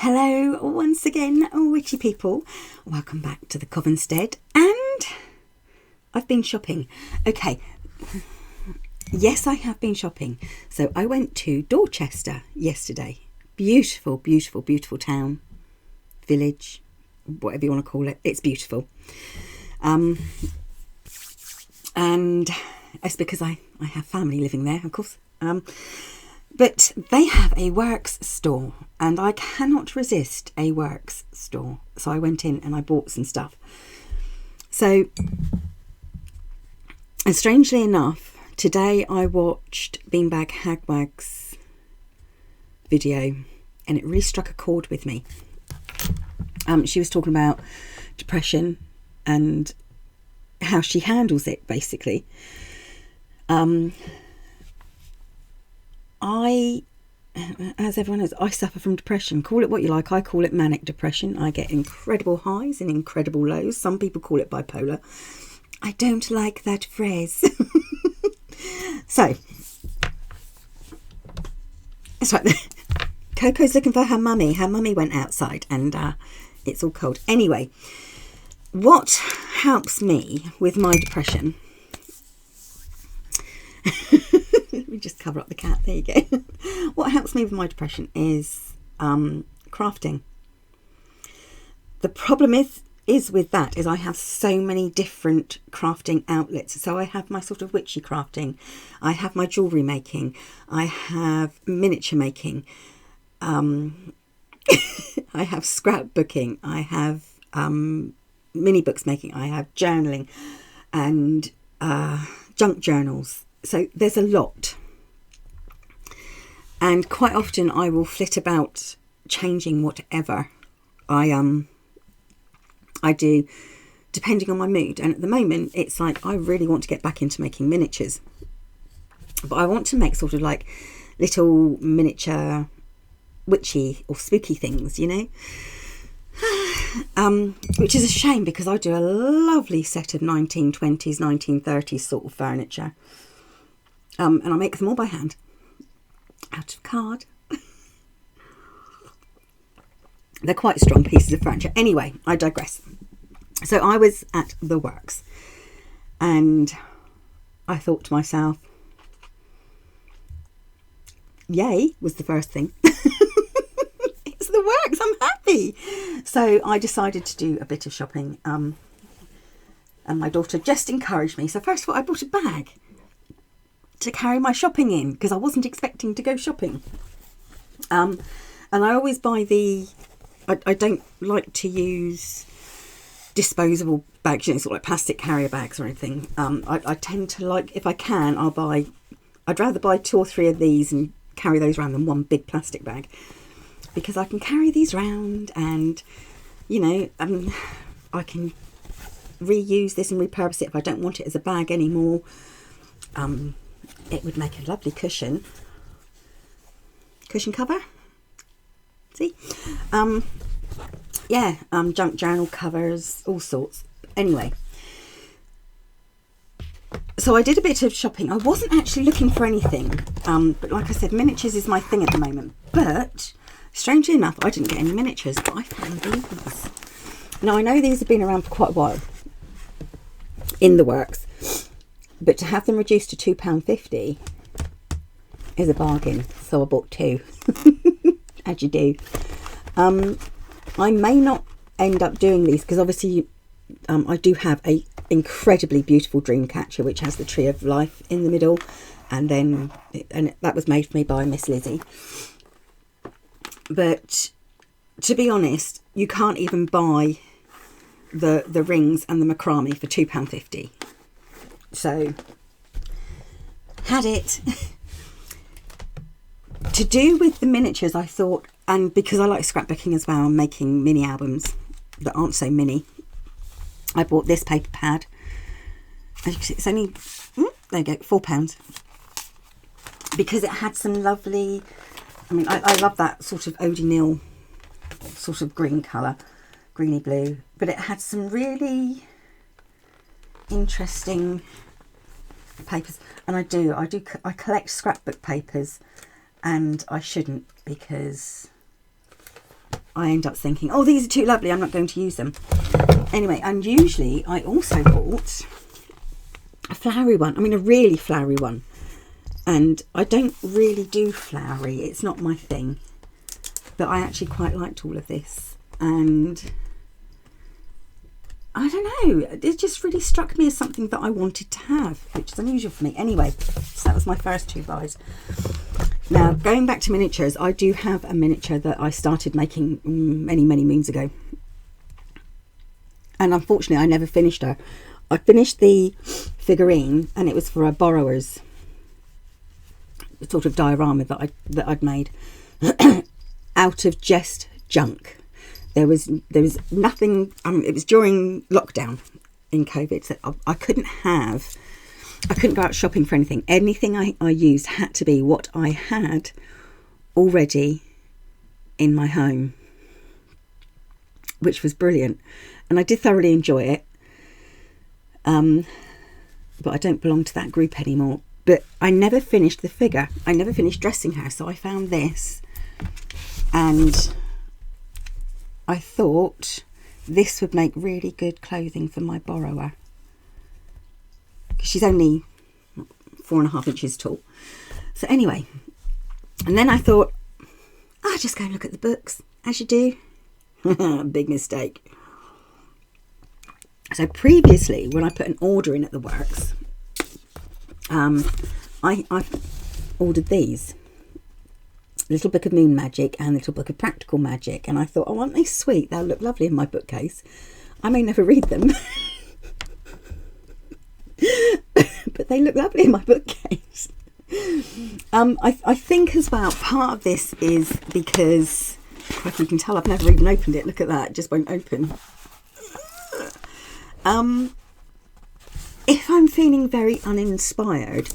Hello once again, witchy people. Welcome back to the Covenstead, and I've been shopping. Okay, yes, I have been shopping. So I went to Dorchester yesterday. Beautiful, beautiful, beautiful town, village, whatever you want to call it. It's beautiful. And it's because I have family living there, of course. But they have a works store, and I cannot resist a works store. So I went in and I bought some stuff. So, and strangely enough, today I watched Beanbag Hagwag's video, and it really struck a chord with me. She was talking about depression and how she handles it, basically. As everyone knows, I suffer from depression. Call it what you like. I call it manic depression. I get incredible highs and incredible lows. Some people call it bipolar. I don't like that phrase. So, it's right there. Coco's looking for her mummy. Her mummy went outside and it's all cold. Anyway, what helps me with my depression... Let me just cover up the cat. There you go. What helps me with my depression is crafting. The problem is with that is I have so many different crafting outlets. So I have my sort of witchy crafting. I have my jewellery making. I have miniature making. I have scrapbooking. I have mini books making. I have journaling and junk journals. So there's a lot, and quite often I will flit about changing whatever I do depending on my mood. And at the moment it's like I really want to get back into making miniatures, but I want to make sort of like little miniature witchy or spooky things, you know, which is a shame because I do a lovely set of 1920s 1930s sort of furniture. And I make them all by hand, out of card. They're quite strong pieces of furniture. Anyway, I digress. So I was at the works, and I thought to myself, yay, was the first thing. It's the works, I'm happy. So I decided to do a bit of shopping, and my daughter just encouraged me. So first of all, I bought a bag to carry my shopping in because I wasn't expecting to go shopping. And I always buy I don't like to use disposable bags, you know, sort of like plastic carrier bags or anything. I tend to like, if I can, I'd rather buy 2 or 3 of these and carry those around than one big plastic bag, because I can carry these around and, you know, I can reuse this and repurpose it if I don't want it as a bag anymore. It would make a lovely cushion cover. See? Junk journal covers, all sorts. Anyway, so I did a bit of shopping. I wasn't actually looking for anything, but like I said, miniatures is my thing at the moment. But strangely enough, I didn't get any miniatures, but I found these. Now I know these have been around for quite a while in the works, but to have them reduced to £2.50 is a bargain. So I bought 2, as you do. I may not end up doing these because obviously I do have a incredibly beautiful dream catcher which has the tree of life in the middle, and that was made for me by Miss Lizzie. But to be honest, you can't even buy the rings and the macrame for £2.50. So had it. To do with the miniatures, I thought, and because I like scrapbooking as well, I'm making mini albums that aren't so mini, I bought this paper pad. As you can see, it's only, there you go, £4, because it had some lovely, I love that sort of Odie Neal sort of green colour, greeny blue, but it had some really interesting papers. And I collect scrapbook papers, and I shouldn't, because I end up thinking, oh, these are too lovely, I'm not going to use them. Anyway, and usually I also bought a flowery one. I mean, a really flowery one. And I don't really do flowery. It's not my thing. But I actually quite liked all of this. And I don't know. It just really struck me as something that I wanted to have, which is unusual for me. Anyway, so that was my first 2 buys. Now, going back to miniatures, I do have a miniature that I started making many, many moons ago. And unfortunately, I never finished her. I finished the figurine, and it was for a borrower's sort of diorama that I'd made out of just junk. There was nothing. It was during lockdown in COVID, so I couldn't go out shopping for anything. Anything I used had to be what I had already in my home, which was brilliant. And I did thoroughly enjoy it. But I don't belong to that group anymore. But I never finished the figure. I never finished dressing her. So I found this. And I thought this would make really good clothing for my borrower. She's only 4.5 inches tall. So anyway. And then I thought, I'll just go and look at the books. As you do. Big mistake. So previously, when I put an order in at the works, I ordered these. Little Book of Moon Magic and Little Book of Practical Magic. And I thought, oh, aren't they sweet? They'll look lovely in my bookcase. I may never read them. But they look lovely in my bookcase. I think as well, part of this is because, if you can tell, I've never even opened it. Look at that, it just won't open. If I'm feeling very uninspired,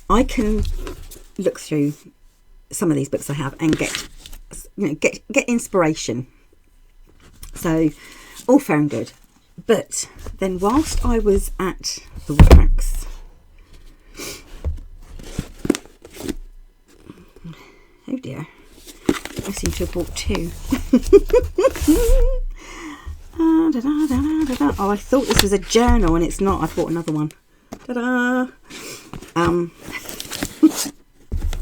I can look through some of these books I have and get inspiration. So all fair and good. But then whilst I was at the works, oh dear, I seem to have bought 2. Oh, I thought this was a journal and it's not. I bought another one. Ta-da!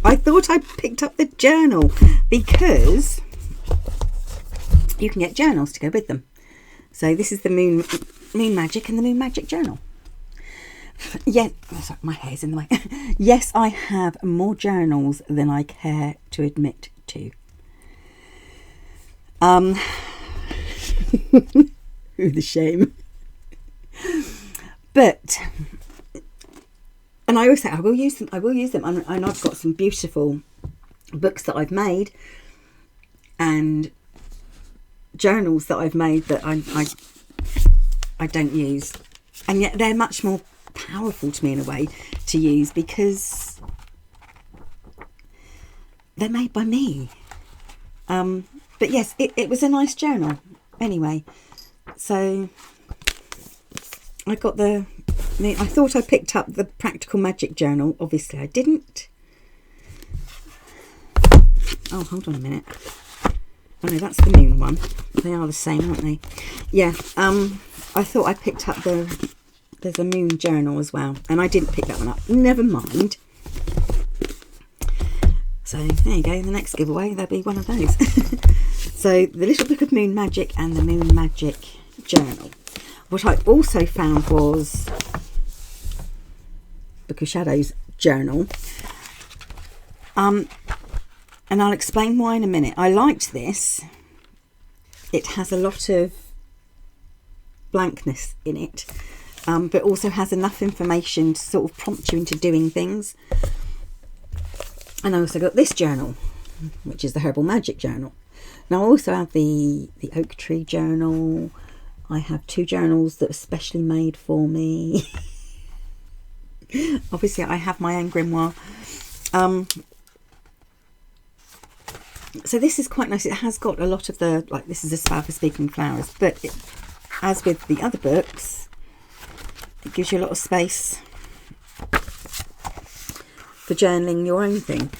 I thought I picked up the journal because you can get journals to go with them. So this is the Moon Magic and the Moon Magic Journal. Yeah, oh, sorry, my hair's in the way. Yes, I have more journals than I care to admit to. The shame. But, and I always say I will use them. And I've got some beautiful books that I've made and journals that I've made that I don't use, and yet they're much more powerful to me in a way to use because they're made by me. But yes, it was a nice journal anyway. So I got I thought I picked up the Practical Magic Journal. Obviously I didn't. Oh, hold on a minute. Oh no, that's the Moon one. They are the same, aren't they? Yeah. I thought I picked up there's a Moon Journal as well, and I didn't pick that one up. Never mind. So there you go. The next giveaway, there'll be one of those. So the Little Book of Moon Magic and the Moon Magic Journal. What I also found was Book of Shadows Journal. And I'll explain why in a minute. I liked this. It has a lot of blankness in it, but also has enough information to sort of prompt you into doing things. And I also got this journal, which is the Herbal Magic Journal. Now I also have the Oak Tree Journal. I have 2 journals that are specially made for me. Obviously I have my own grimoire. So this is quite nice. It has got a lot of the, like, this is a spell for speaking flowers, but as with the other books, it gives you a lot of space for journaling your own thing.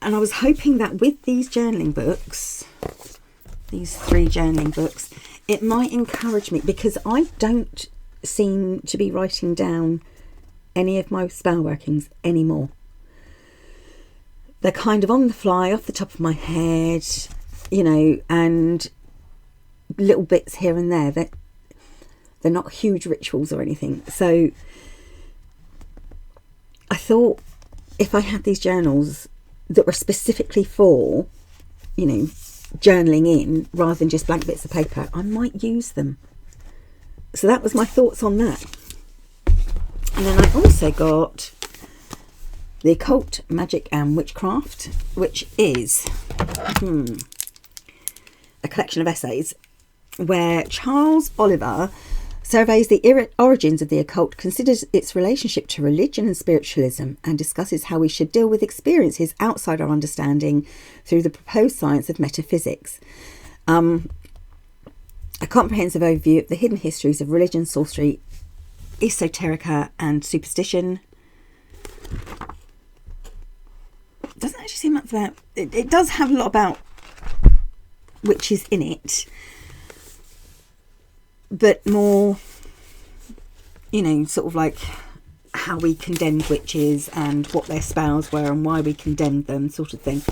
And I was hoping that with these journaling books, these 3 journaling books. It might encourage me, because I don't seem to be writing down any of my spell workings anymore. They're kind of on the fly, off the top of my head, you know, and little bits here and there. They're not huge rituals or anything. So I thought, if I had these journals that were specifically for, you know, journaling in, rather than just blank bits of paper, I might use them. So that was my thoughts on that. And then I also got The Occult, Magic and Witchcraft, which is a collection of essays where Charles Oliver surveys the origins of the occult, considers its relationship to religion and spiritualism, and discusses how we should deal with experiences outside our understanding through the proposed science of metaphysics. A comprehensive overview of the hidden histories of religion, sorcery, esoterica and superstition. It doesn't actually seem much about... It does have a lot about witches in it, but more, you know, sort of like how we condemned witches and what their spells were and why we condemned them, sort of thing.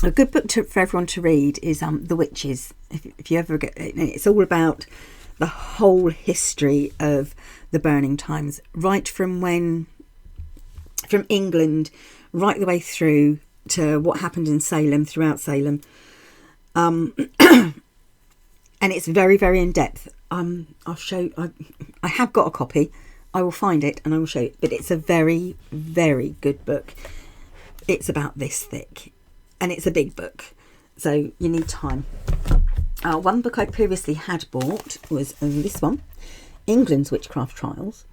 A good book for everyone to read is The Witches. If you ever get it, it's all about the whole history of the burning times, right from England right the way through to what happened in Salem, throughout Salem. And it's very, very in depth. I'll show. I have got a copy. I will find it and I will show you. But it's a very, very good book. It's about this thick, and it's a big book, so you need time. One book I previously had bought was this one, England's Witchcraft Trials,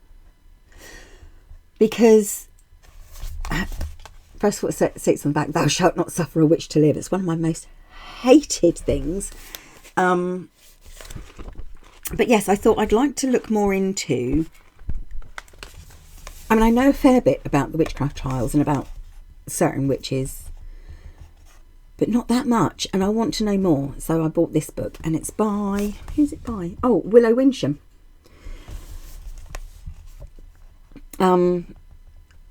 because first of all, it states on the back, "Thou shalt not suffer a witch to live." It's one of my most hated things. But yes, I thought I'd like to look more into... I mean, I know a fair bit about the witchcraft trials and about certain witches, but not that much, and I want to know more. So I bought this book, and it's by... Who's it by? Oh, Willow Winsham.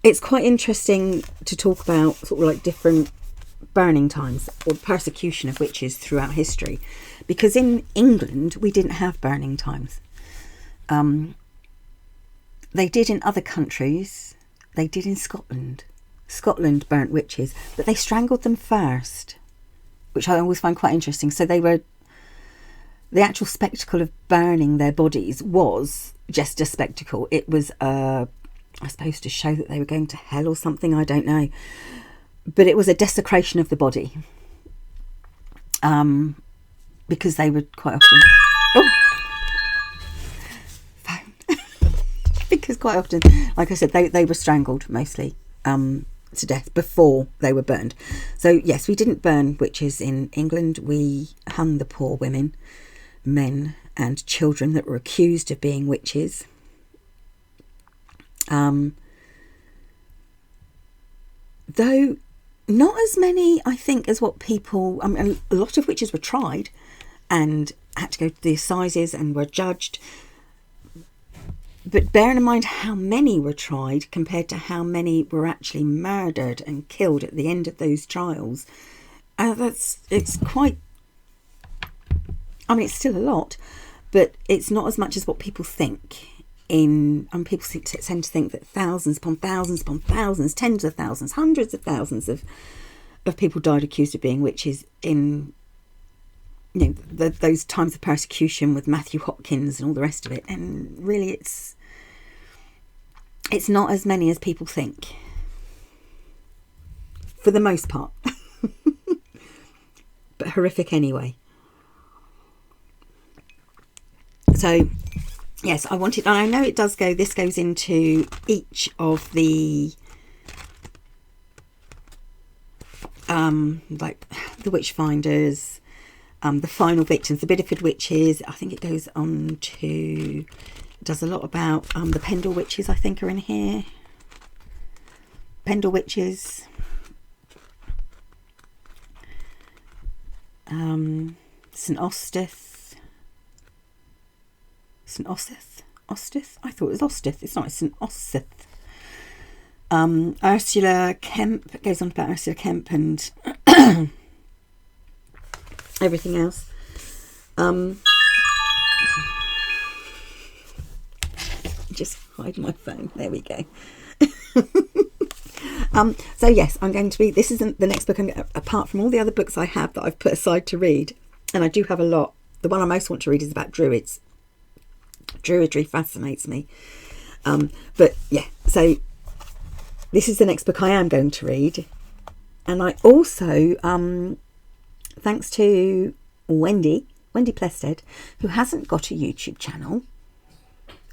It's quite interesting to talk about sort of like different burning times or persecution of witches throughout history, because in England we didn't have burning times. They did in other countries. They did in Scotland. Scotland burnt witches, but they strangled them first, which I always find quite interesting. So they were... The actual spectacle of burning their bodies was just a spectacle. It was, I suppose, to show that they were going to hell or something. I don't know. But it was a desecration of the body. Because they would quite often... Oh! Phone. Because quite often, like I said, they were strangled mostly to death before they were burned. So yes, we didn't burn witches in England. We hung the poor women, men and children that were accused of being witches. Though not as many, I think, as what people... I mean, a lot of witches were tried and had to go to the assizes and were judged. But bearing in mind how many were tried compared to how many were actually murdered and killed at the end of those trials, it's quite... I mean, it's still a lot, but it's not as much as what people think. People tend to think that thousands upon thousands upon thousands, tens of thousands, hundreds of thousands of people died accused of being witches in, you know, those times of persecution with Matthew Hopkins and all the rest of it. And really, it's not as many as people think, for the most part. But horrific anyway. So yes, I wanted, and I know it does go, this goes into each of the, like the Witchfinders, the Final Victims, the Bideford Witches. I think it goes on to, it does a lot about the Pendle Witches, I think, are in here. Pendle Witches. St. Ostith. St. Ostith? Ostith? I thought it was Ostith. It's not, it's St. Ostith. Ursula Kemp. It goes on about Ursula Kemp and everything else. Just hide my phone. There we go. So yes, I'm going to be, this isn't the next book, apart from all the other books I have that I've put aside to read, and I do have a lot. The one I most want to read is about druids. Druidry fascinates me. But yeah, so this is the next book I am going to read. And I also, thanks to Wendy Plested, who hasn't got a YouTube channel,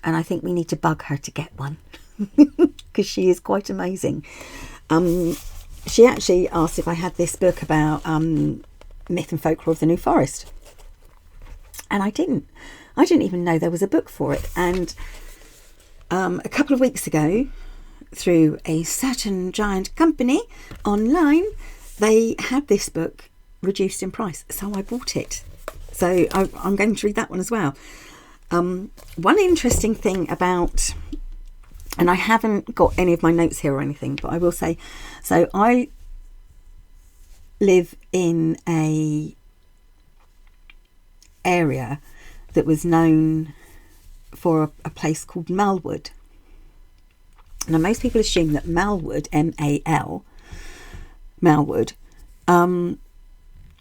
and I think we need to bug her to get one because she is quite amazing. She actually asked if I had this book about myth and folklore of the New Forest, and I didn't even know there was a book for it. And a couple of weeks ago, through a certain giant company online, they had this book reduced in price, so I bought it. So I'm going to read that one as well. One interesting thing about, and I haven't got any of my notes here or anything, but I will say, so I live in a area that was known for a place called Malwood. Now most people assume that Malwood, M-A-L, Malwood,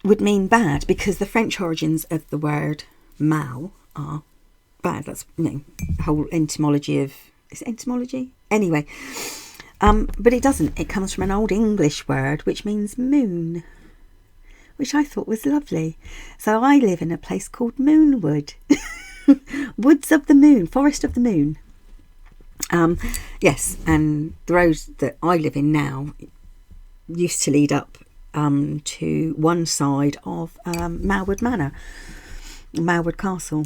would mean bad, because the French origins of the word mal are bad. That's, you know, the whole etymology of, is it etymology? Anyway, but it doesn't. It comes from an old English word which means moon, which I thought was lovely. So I live in a place called Moonwood. Woods of the Moon, Forest of the Moon. Yes, and the road that I live in now used to lead up to one side of Malwood Manor, Malwood Castle.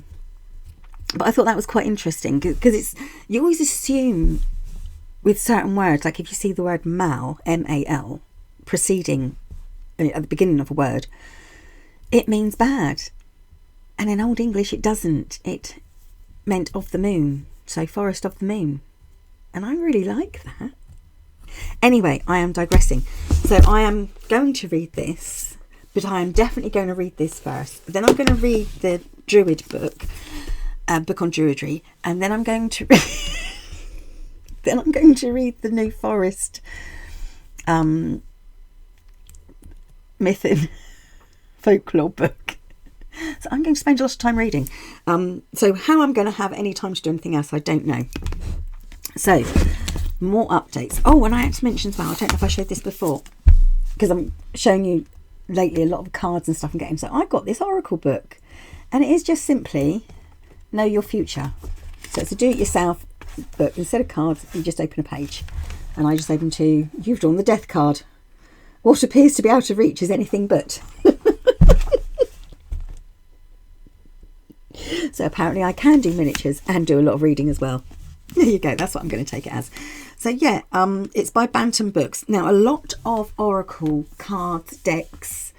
But I thought that was quite interesting, because it's, you always assume with certain words, like if you see the word mal, M-A-L, preceding at the beginning of a word, it means bad. And in Old English it doesn't. It meant of the moon, so forest of the moon. And I really like that. Anyway, I am digressing. So I am going to read this, but I am definitely going to read this first. Then I'm going to read the Druid book, book on Druidry, and then I'm going to read the New Forest myth and folklore book. So I'm going to spend a lot of time reading. So how I'm going to have any time to do anything else, I don't know. So, more updates. Oh, and I had to mention as well, I don't know if I showed this before, because I'm showing you lately a lot of cards and stuff I'm getting. So I got this Oracle book, and it is just simply Know Your Future. So it's a do-it-yourself book. Instead of cards, you just open a page. And I just open to, you've drawn the death card. What appears to be out of reach is anything but. So apparently I can do miniatures and do a lot of reading as well. There you go, that's what I'm going to take it as. So yeah, it's by Bantam Books. Now a lot of Oracle cards, decks,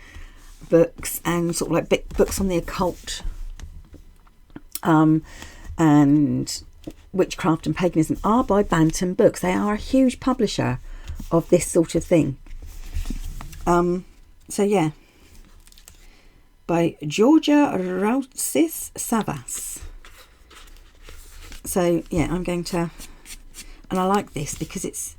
books, and sort of like books on the occult and witchcraft and paganism are by Bantam Books. They are a huge publisher of this sort of thing. So yeah, by Georgia Routsis Savas. So yeah, I'm going to, and I like this because it's,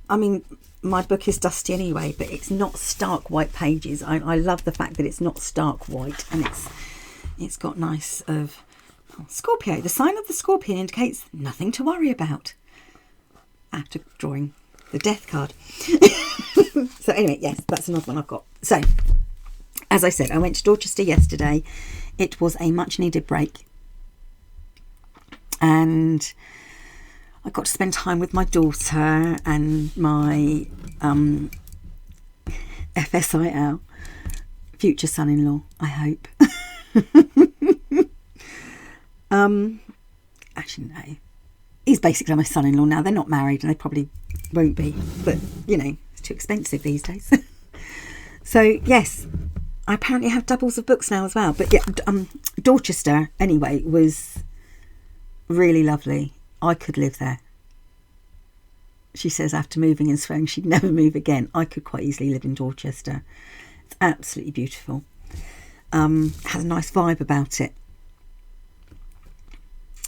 I mean, my book is dusty anyway, but it's not stark white pages. I love the fact that it's not stark white, and it's got nice of Scorpio. The sign of the Scorpion indicates nothing to worry about. After drawing the death card. So anyway, yes, that's another one I've got. So, as I said, I went to Dorchester yesterday. It was a much needed break. And I got to spend time with my daughter and my FSIL, future son-in-law, I hope. Actually, no. He's basically my son-in-law now. They're not married and they probably won't be. But, you know, it's too expensive these days. So yes, I apparently have doubles of books now as well. But yeah, Dorchester anyway was really lovely. I could live there. She says after moving and swearing she'd never move again. I could quite easily live in Dorchester. It's absolutely beautiful. Has a nice vibe about it.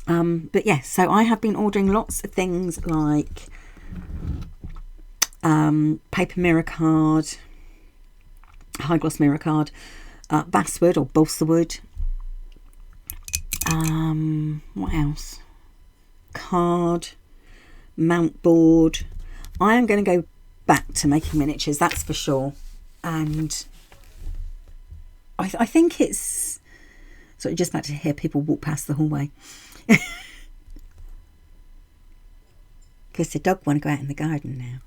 But yes, so I have been ordering lots of things like paper mirror card, high gloss mirror card, basswood or balsa wood. What else? Card, mount board. I am going to go back to making miniatures, that's for sure. And I think it's sort of just about to hear people walk past the hallway. Because the dog want to go out in the garden now.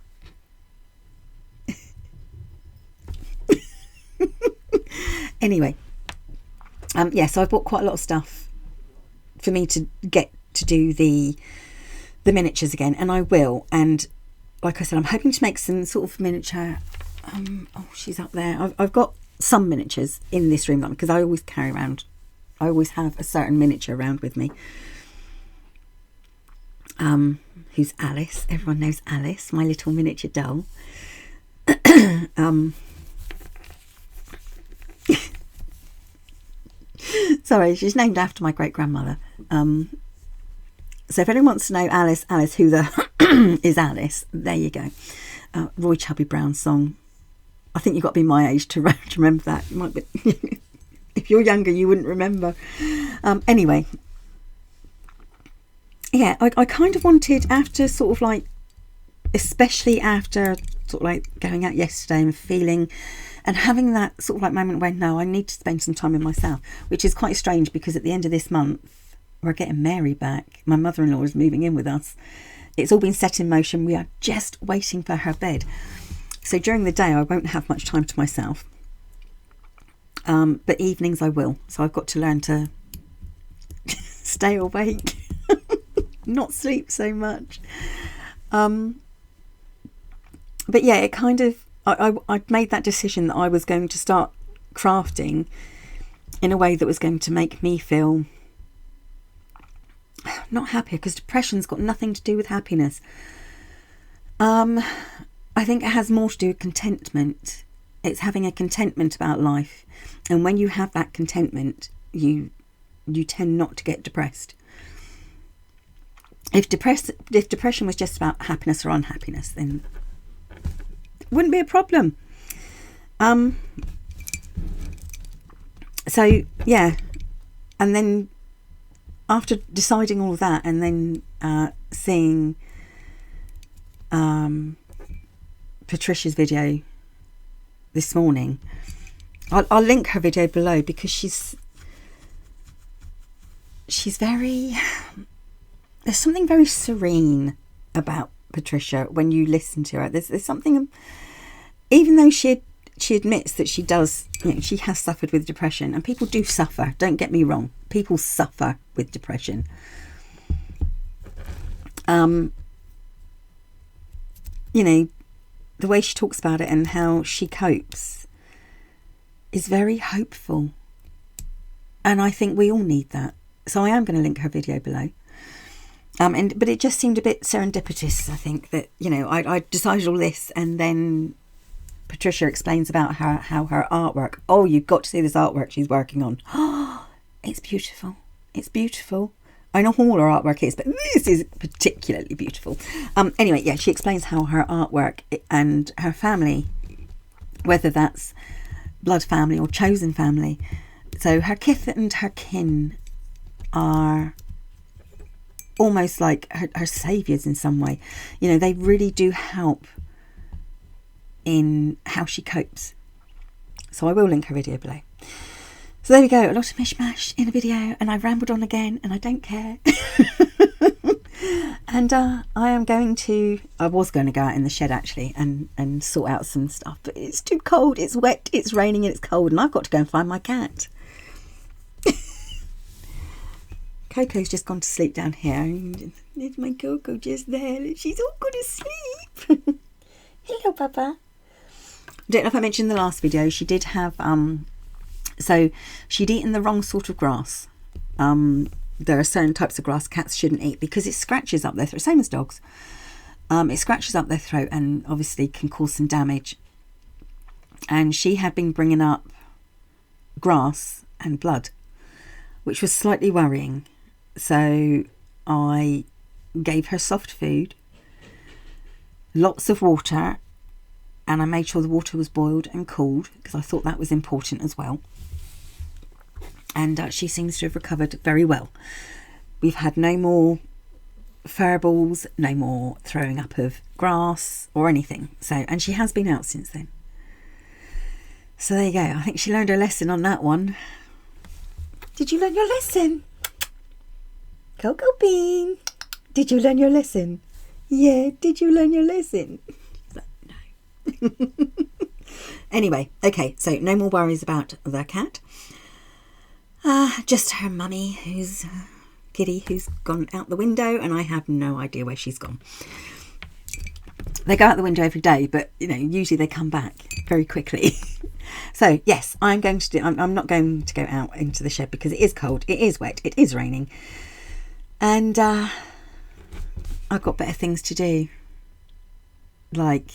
Anyway, yeah, so I've bought quite a lot of stuff for me to get to do the miniatures again, and I will. And like I said, I'm hoping to make some sort of miniature. Oh, she's up there. I've got some miniatures in this room because I always carry around. I always have a certain miniature around with me. Who's Alice? Everyone knows Alice, my little miniature doll. Sorry, she's named after my great grandmother. So if anyone wants to know Alice, who the is Alice, there you go. Roy Chubby Brown song. I think you've got to be my age to remember that. You might be, if you're younger, you wouldn't remember. Anyway, yeah, I kind of wanted, after sort of like, especially after sort of like going out yesterday and feeling and having that sort of like moment where no, I need to spend some time with myself, which is quite strange because at the end of this month we're getting Mary back. My mother-in-law is moving in with us. It's all been set in motion. We are just waiting for her bed. So during the day I won't have much time to myself, but evenings I will. So I've got to learn to stay awake, not sleep so much. But yeah, it kind of, I made that decision that I was going to start crafting in a way that was going to make me feel not happier, because depression's got nothing to do with happiness. I think it has more to do with contentment. It's having a contentment about life, and when you have that contentment, you tend not to get depressed. If depression was just about happiness or unhappiness, then it wouldn't be a problem. So yeah, and then after deciding all of that, and then seeing Patricia's video this morning, I'll link her video below, because she's very, there's something very serene about Patricia when you listen to her. There's something, even though she admits that she does, she has suffered with depression, and people do suffer, don't get me wrong, people suffer with depression. The way she talks about it and how she copes is very hopeful, and I think we all need that. So I am going to link her video below. But it just seemed a bit serendipitous, I think, that I decided all this, and then Patricia explains about how her artwork. Oh, you've got to see this artwork she's working on. Oh, it's beautiful. It's beautiful. I know all her artwork is, but this is particularly beautiful. Anyway, yeah, she explains how her artwork and her family, whether that's blood family or chosen family, so her kith and her kin are almost like her saviours in some way. They really do help in how she copes. So I will link her video below. So there we go, a lot of mishmash in a video, and I've rambled on again, and I don't care. And I was going to go out in the shed actually and sort out some stuff, but it's too cold, it's wet, it's raining and it's cold, and I've got to go and find my cat. Coco's just gone to sleep down here, and there's my Coco just there. She's all gone to sleep. Hello, Papa. I don't know if I mentioned in the last video, she did have, so she'd eaten the wrong sort of grass. There are certain types of grass cats shouldn't eat because it scratches up their throat, same as dogs. It scratches up their throat and obviously can cause some damage. And she had been bringing up grass and blood, which was slightly worrying. So I gave her soft food, lots of water, and I made sure the water was boiled and cooled because I thought that was important as well. And she seems to have recovered very well. We've had no more fur balls, no more throwing up of grass or anything. So, and she has been out since then. So there you go. I think she learned her lesson on that one. Did you learn your lesson? Cocoa Bean, did you learn your lesson? Yeah, did you learn your lesson? No. Anyway, okay, so no more worries about the cat. Just her mummy, who's Kitty, who's gone out the window, and I have no idea where she's gone. They go out the window every day, but you know, usually they come back very quickly. So yes, I'm not going to go out into the shed because it is cold, it is wet, it is raining, and I've got better things to do, like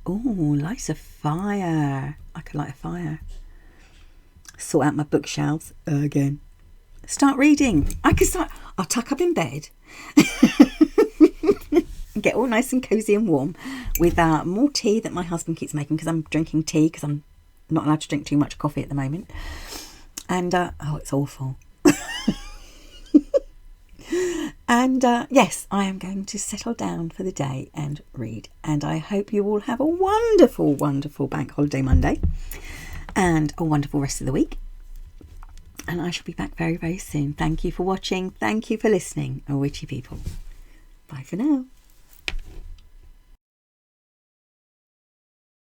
light a fire. I could light a fire, sort out my bookshelves again, start reading. I'll tuck up in bed and get all nice and cozy and warm with more tea that my husband keeps making, because I'm drinking tea because I'm not allowed to drink too much coffee at the moment. And oh, it's awful. And yes, I am going to settle down for the day and read. And I hope you all have a wonderful, wonderful Bank Holiday Monday and a wonderful rest of the week. And I shall be back very, very soon. Thank you for watching. Thank you for listening, witchy people. Bye for now.